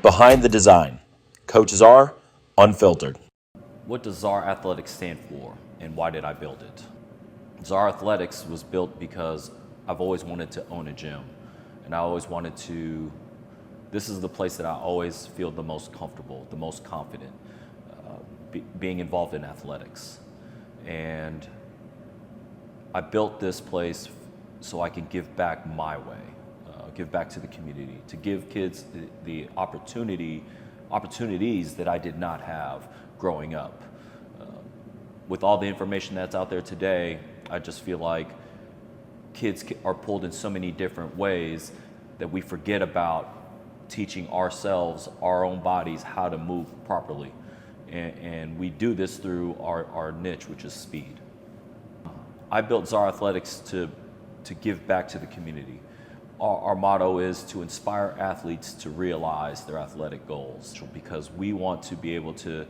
Behind the design, Coach CZAR Unfiltered. What does CZAR Athletics stand for, and why did I build it? CZAR Athletics was built because I've always wanted to own a gym, and I always wanted to, this is the place that I always feel the most comfortable, the most confident, being involved in athletics. And I built this place so I can give back my way, give back to the community, to give kids the opportunities that I did not have growing up. With all the information that's out there today, I just feel like kids are pulled in so many different ways that we forget about teaching ourselves, our own bodies, how to move properly. And we do this through our niche, which is speed. I built CZAR Athletics to give back to the community. Our motto is to inspire athletes to realize their athletic goals, because we want to be able to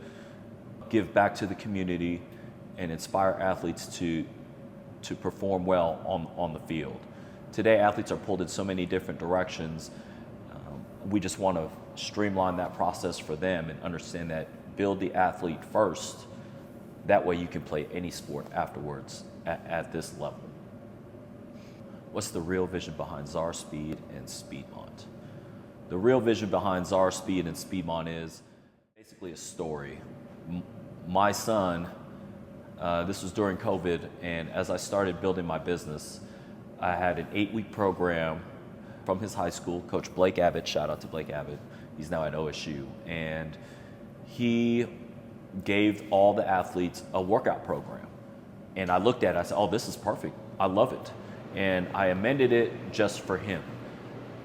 give back to the community and inspire athletes to perform well on the field. Today, athletes are pulled in so many different directions. We just want to streamline that process for them and understand that build the athlete first. That way you can play any sport afterwards at this level. What's the real vision behind ZTREADZ and SPEEDMONT? The real vision behind ZTREADZ and SPEEDMONT is basically a story. My son, this was during COVID, and as I started building my business, I had an 8-week program from his high school, Coach Blake Abbott, shout out to Blake Abbott, he's now at OSU, and he gave all the athletes a workout program. And I looked at it, I said, oh, this is perfect, I love it. And I amended it just for him.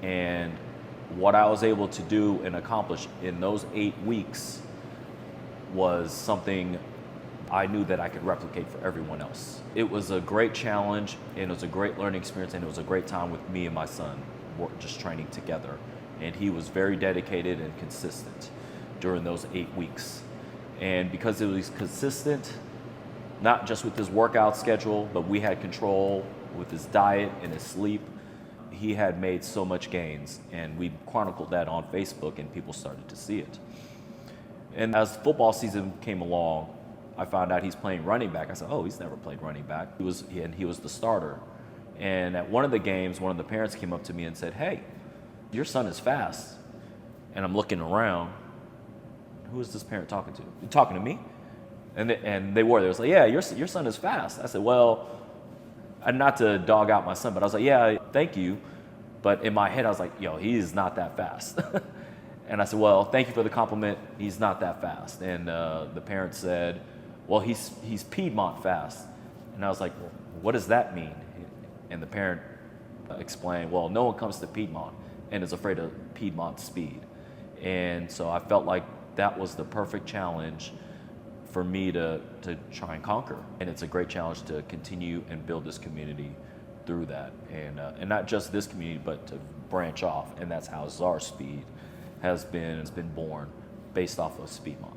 And what I was able to do and accomplish in those 8 weeks was something I knew that I could replicate for everyone else. It was a great challenge, and it was a great learning experience, and it was a great time with me and my son, just training together. And he was very dedicated and consistent during those 8 weeks. And because it was consistent, not just with his workout schedule, but we had control with his diet and his sleep, he had made so much gains. And we chronicled that on Facebook, and people started to see it. And as football season came along, I found out he's playing running back. I said, oh, he's never played running back. He was the starter. And at one of the games, one of the parents came up to me and said, hey, your son is fast. And I'm looking around, who is this parent talking to? You talking to me? And they was like, yeah, your son is fast. I said, well, not to dog out my son, but I was like, yeah, thank you. But in my head, I was like, yo, he is not that fast. And I said, well, thank you for the compliment. He's not that fast. And the parent said, well, he's Piedmont fast. And I was like, well, what does that mean? And the parent explained, well, no one comes to Piedmont and is afraid of Piedmont speed. And so I felt like that was the perfect challenge for me to try and conquer. And it's a great challenge to continue and build this community through that. And not just this community, but to branch off. And that's how ZTREADZ has been born, based off of SPEEDMONT.